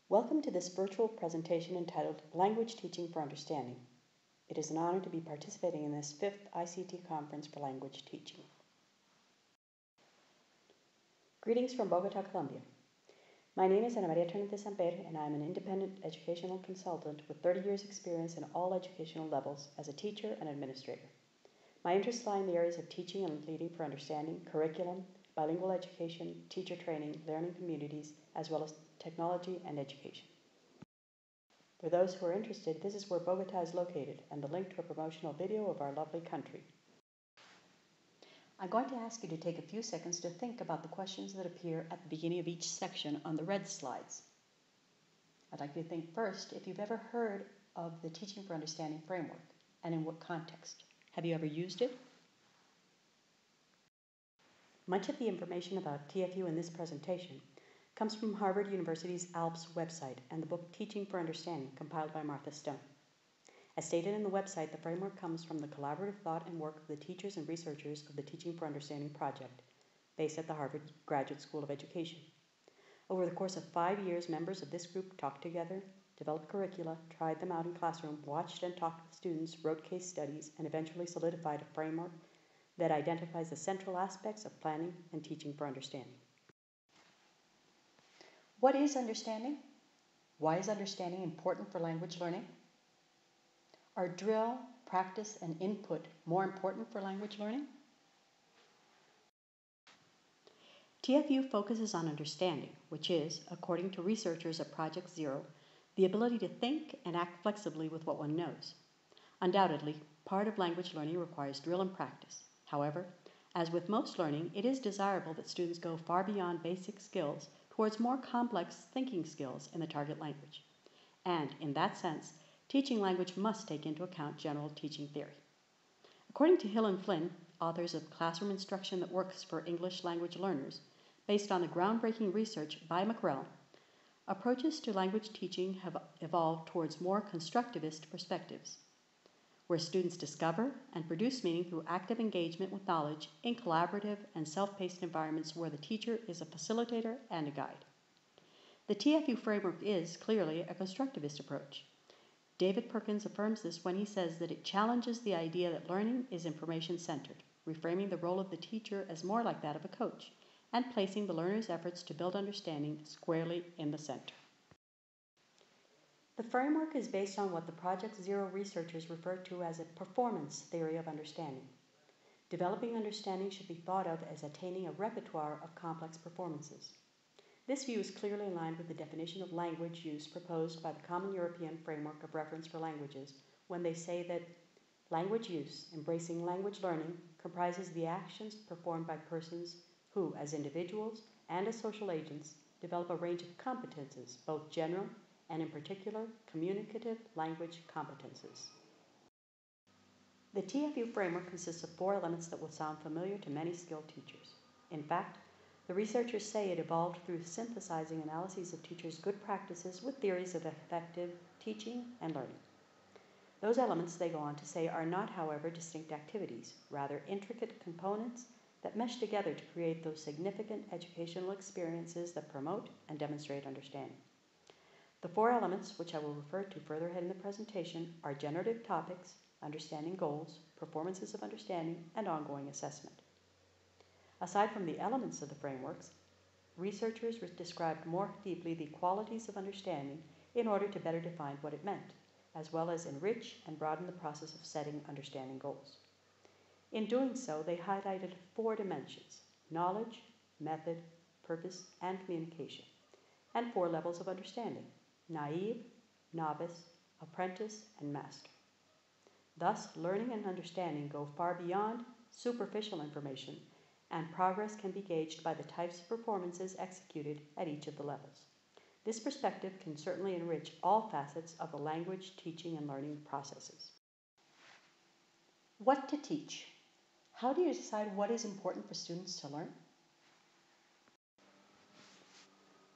Welcome to this virtual presentation entitled Language Teaching for Understanding. It is an honor to be participating in this 5th ICT Conference for Language Teaching. Greetings from Bogota, Colombia. My name is Ana Maria Trinidad Samper, and I am an independent educational consultant with 30 years experience in all educational levels as a teacher and administrator. My interests lie in the areas of teaching and leading for understanding, curriculum, bilingual education, teacher training, learning communities, as well as technology and education. For those who are interested, this is where Bogota is located and the link to a promotional video of our lovely country. I'm going to ask you to take a few seconds to think about the questions that appear at the beginning of each section on the red slides. I'd like you to think first if you've ever heard of the Teaching for Understanding framework and in what context. Have you ever used it? Much of the information about TFU in this presentation comes from Harvard University's ALPS website and the book Teaching for Understanding, compiled by Martha Stone. As stated in the website, the framework comes from the collaborative thought and work of the teachers and researchers of the Teaching for Understanding project, based at the Harvard Graduate School of Education. Over the course of 5 years, members of this group talked together, developed curricula, tried them out in classroom, watched and talked with students, wrote case studies, and eventually solidified a framework that identifies the central aspects of planning and teaching for understanding. What is understanding? Why is understanding important for language learning? Are drill, practice, and input more important for language learning? TFU focuses on understanding, which is, according to researchers at Project Zero, the ability to think and act flexibly with what one knows. Undoubtedly, part of language learning requires drill and practice. However, as with most learning, it is desirable that students go far beyond basic skills towards more complex thinking skills in the target language. And, in that sense, teaching language must take into account general teaching theory. According to Hill and Flynn, authors of Classroom Instruction That Works for English Language Learners, based on the groundbreaking research by McREL, approaches to language teaching have evolved towards more constructivist perspectives, where students discover and produce meaning through active engagement with knowledge in collaborative and self-paced environments where the teacher is a facilitator and a guide. The TFU framework is, clearly, a constructivist approach. David Perkins affirms this when he says that it challenges the idea that learning is information-centered, reframing the role of the teacher as more like that of a coach, and placing the learner's efforts to build understanding squarely in the center. The framework is based on what the Project Zero researchers refer to as a performance theory of understanding. Developing understanding should be thought of as attaining a repertoire of complex performances. This view is clearly aligned with the definition of language use proposed by the Common European Framework of Reference for Languages when they say that language use, embracing language learning, comprises the actions performed by persons who, as individuals and as social agents, develop a range of competences, both general and in particular, communicative language competences. The TFU framework consists of 4 elements that will sound familiar to many skilled teachers. In fact, the researchers say it evolved through synthesizing analyses of teachers' good practices with theories of effective teaching and learning. Those elements, they go on to say, are not, however, distinct activities, rather intricate components that mesh together to create those significant educational experiences that promote and demonstrate understanding. The 4 elements, which I will refer to further ahead in the presentation, are generative topics, understanding goals, performances of understanding, and ongoing assessment. Aside from the elements of the frameworks, researchers described more deeply the qualities of understanding in order to better define what it meant, as well as enrich and broaden the process of setting understanding goals. In doing so, they highlighted 4 dimensions: knowledge, method, purpose, and communication, and 4 levels of understanding: naive, novice, apprentice, and master. Thus, learning and understanding go far beyond superficial information, and progress can be gauged by the types of performances executed at each of the levels. This perspective can certainly enrich all facets of the language teaching and learning processes. What to teach? How do you decide what is important for students to learn?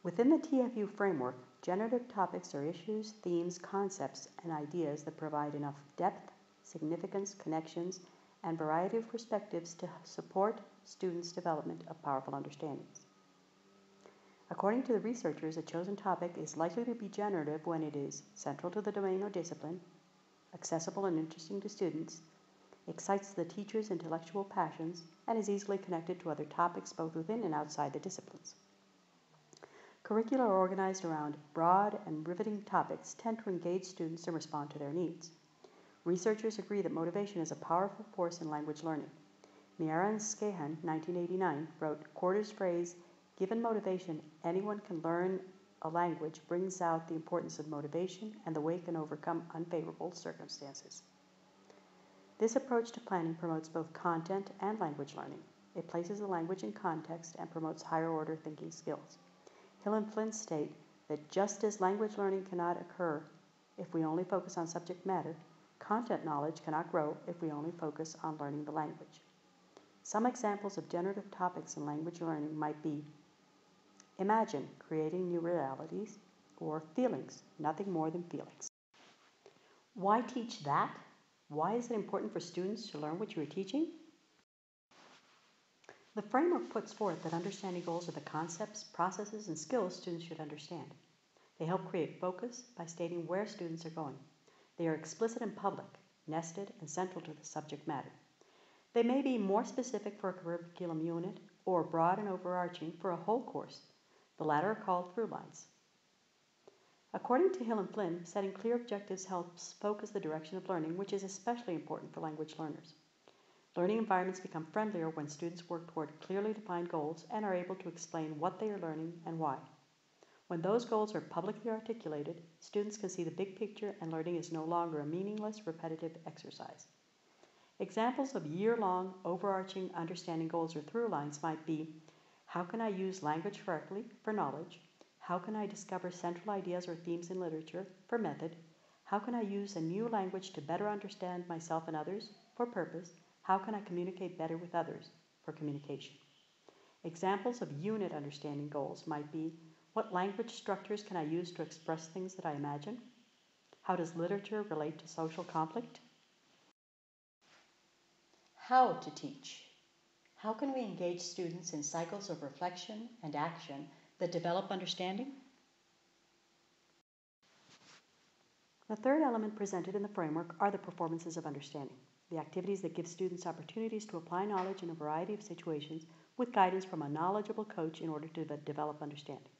Within the TFU framework, generative topics are issues, themes, concepts, and ideas that provide enough depth, significance, connections, and variety of perspectives to support students' development of powerful understandings. According to the researchers, a chosen topic is likely to be generative when it is central to the domain or discipline, accessible and interesting to students, excites the teacher's intellectual passions, and is easily connected to other topics both within and outside the disciplines. Curricula organized around broad and riveting topics tend to engage students and respond to their needs. Researchers agree that motivation is a powerful force in language learning. Miara and Scahan, 1989, wrote, Quarter's phrase, given motivation, anyone can learn a language, brings out the importance of motivation and the way it can overcome unfavorable circumstances. This approach to planning promotes both content and language learning. It places the language in context and promotes higher order thinking skills. Hill and Flynn state that just as language learning cannot occur if we only focus on subject matter, content knowledge cannot grow if we only focus on learning the language. Some examples of generative topics in language learning might be imagine, creating new realities, or feelings, nothing more than feelings. Why teach that? Why is it important for students to learn what you are teaching? The framework puts forth that understanding goals are the concepts, processes, and skills students should understand. They help create focus by stating where students are going. They are explicit and public, nested, and central to the subject matter. They may be more specific for a curriculum unit or broad and overarching for a whole course. The latter are called through lines. According to Hill and Flynn, setting clear objectives helps focus the direction of learning, which is especially important for language learners. Learning environments become friendlier when students work toward clearly defined goals and are able to explain what they are learning and why. When those goals are publicly articulated, students can see the big picture and learning is no longer a meaningless, repetitive exercise. Examples of year-long, overarching understanding goals or through lines might be, how can I use language correctly for knowledge? How can I discover central ideas or themes in literature for method? How can I use a new language to better understand myself and others for purpose? How can I communicate better with others for communication? Examples of unit understanding goals might be, what language structures can I use to express things that I imagine? How does literature relate to social conflict? How to teach. How can we engage students in cycles of reflection and action that develop understanding? The third element presented in the framework are the performances of understanding, the activities that give students opportunities to apply knowledge in a variety of situations with guidance from a knowledgeable coach in order to develop understanding.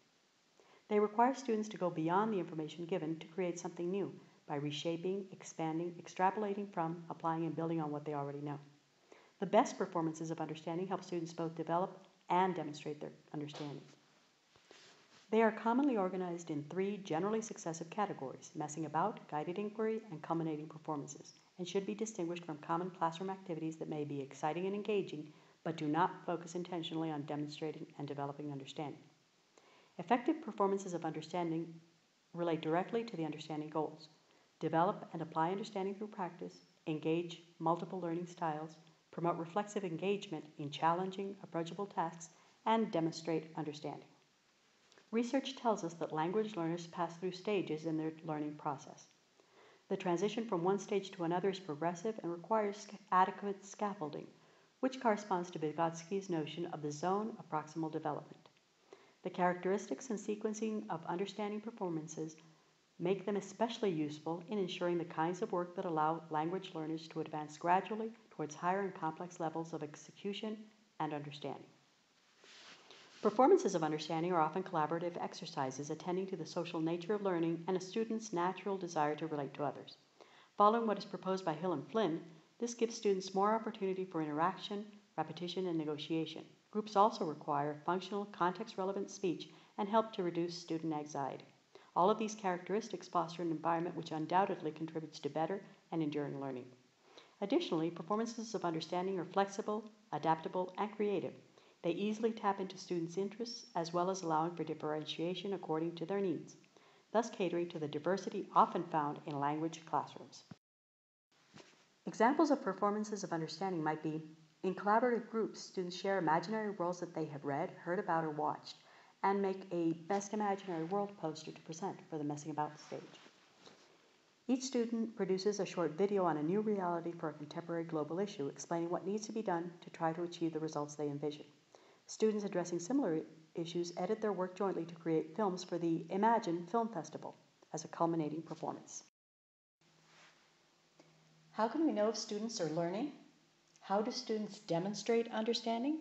They require students to go beyond the information given to create something new by reshaping, expanding, extrapolating from, applying, and building on what they already know. The best performances of understanding help students both develop and demonstrate their understanding. They are commonly organized in three generally successive categories: messing about, guided inquiry, and culminating performances, and should be distinguished from common classroom activities that may be exciting and engaging, but do not focus intentionally on demonstrating and developing understanding. Effective performances of understanding relate directly to the understanding goals. Develop and apply understanding through practice, engage multiple learning styles, promote reflexive engagement in challenging, approachable tasks, and demonstrate understanding. Research tells us that language learners pass through stages in their learning process. The transition from one stage to another is progressive and requires adequate scaffolding, which corresponds to Vygotsky's notion of the zone of proximal development. The characteristics and sequencing of understanding performances make them especially useful in ensuring the kinds of work that allow language learners to advance gradually towards higher and complex levels of execution and understanding. Performances of understanding are often collaborative exercises attending to the social nature of learning and a student's natural desire to relate to others. Following what is proposed by Hill and Flynn, this gives students more opportunity for interaction, repetition, and negotiation. Groups also require functional, context-relevant speech and help to reduce student anxiety. All of these characteristics foster an environment which undoubtedly contributes to better and enduring learning. Additionally, performances of understanding are flexible, adaptable, and creative. They easily tap into students' interests as well as allowing for differentiation according to their needs, thus catering to the diversity often found in language classrooms. Examples of performances of understanding might be, in collaborative groups, students share imaginary worlds that they have read, heard about, or watched, and make a best imaginary world poster to present for the messing about stage. Each student produces a short video on a new reality for a contemporary global issue, explaining what needs to be done to try to achieve the results they envision. Students addressing similar issues edit their work jointly to create films for the Imagine Film Festival as a culminating performance. How can we know if students are learning? How do students demonstrate understanding?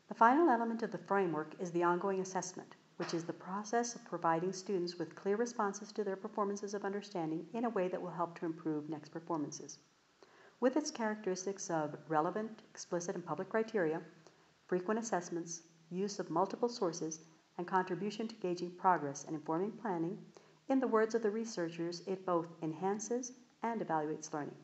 The final element of the framework is the ongoing assessment, which is the process of providing students with clear responses to their performances of understanding in a way that will help to improve next performances. With its characteristics of relevant, explicit, and public criteria, frequent assessments, use of multiple sources, and contribution to gauging progress and informing planning, in the words of the researchers, it both enhances and evaluates learning.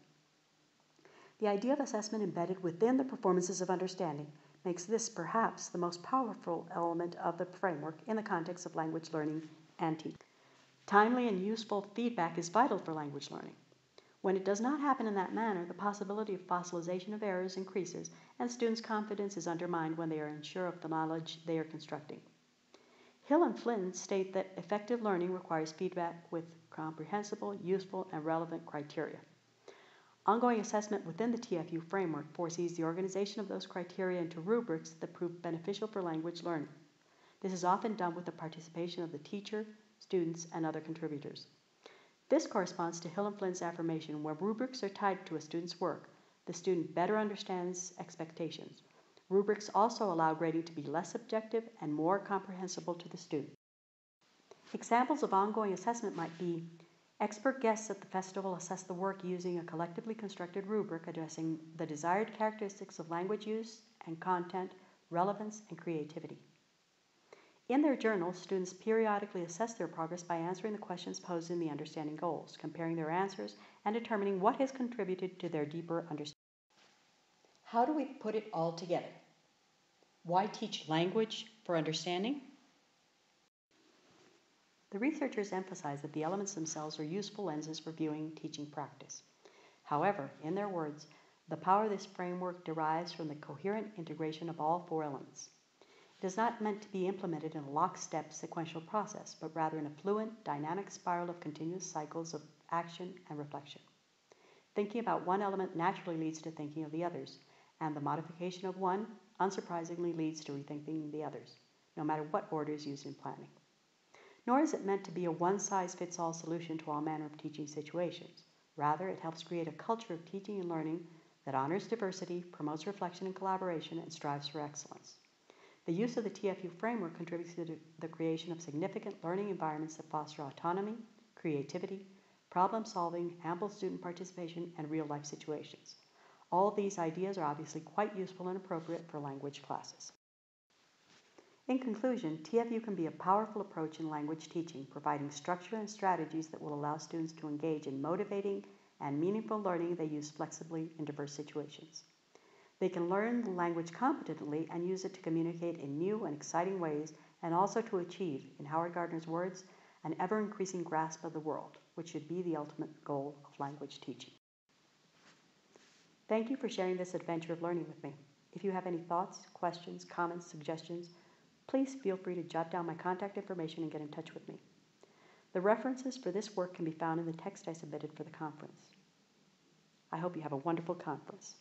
The idea of assessment embedded within the performances of understanding makes this perhaps the most powerful element of the framework in the context of language learning and teaching. Timely and useful feedback is vital for language learning. When it does not happen in that manner, the possibility of fossilization of errors increases, and students' confidence is undermined when they are unsure of the knowledge they are constructing. Hill and Flynn state that effective learning requires feedback with comprehensible, useful, and relevant criteria. Ongoing assessment within the TFU framework foresees the organization of those criteria into rubrics that prove beneficial for language learning. This is often done with the participation of the teacher, students, and other contributors. This corresponds to Hill and Flynn's affirmation: where rubrics are tied to a student's work, the student better understands expectations. Rubrics also allow grading to be less subjective and more comprehensible to the student. Examples of ongoing assessment might be: expert guests at the festival assess the work using a collectively constructed rubric addressing the desired characteristics of language use and content, relevance, and creativity. In their journals, students periodically assess their progress by answering the questions posed in the understanding goals, comparing their answers, and determining what has contributed to their deeper understanding. How do we put it all together? Why teach language for understanding? The researchers emphasize that the elements themselves are useful lenses for viewing teaching practice. However, in their words, the power of this framework derives from the coherent integration of all four elements. It is not meant to be implemented in a lockstep sequential process, but rather in a fluent, dynamic spiral of continuous cycles of action and reflection. Thinking about one element naturally leads to thinking of the others, and the modification of one, unsurprisingly, leads to rethinking the others, no matter what order is used in planning. Nor is it meant to be a one-size-fits-all solution to all manner of teaching situations. Rather, it helps create a culture of teaching and learning that honors diversity, promotes reflection and collaboration, and strives for excellence. The use of the TFU framework contributes to the creation of significant learning environments that foster autonomy, creativity, problem-solving, ample student participation, and real-life situations. All of these ideas are obviously quite useful and appropriate for language classes. In conclusion, TFU can be a powerful approach in language teaching, providing structure and strategies that will allow students to engage in motivating and meaningful learning they use flexibly in diverse situations. They can learn the language competently and use it to communicate in new and exciting ways, and also to achieve, in Howard Gardner's words, an ever-increasing grasp of the world, which should be the ultimate goal of language teaching. Thank you for sharing this adventure of learning with me. If you have any thoughts, questions, comments, suggestions, please feel free to jot down my contact information and get in touch with me. The references for this work can be found in the text I submitted for the conference. I hope you have a wonderful conference.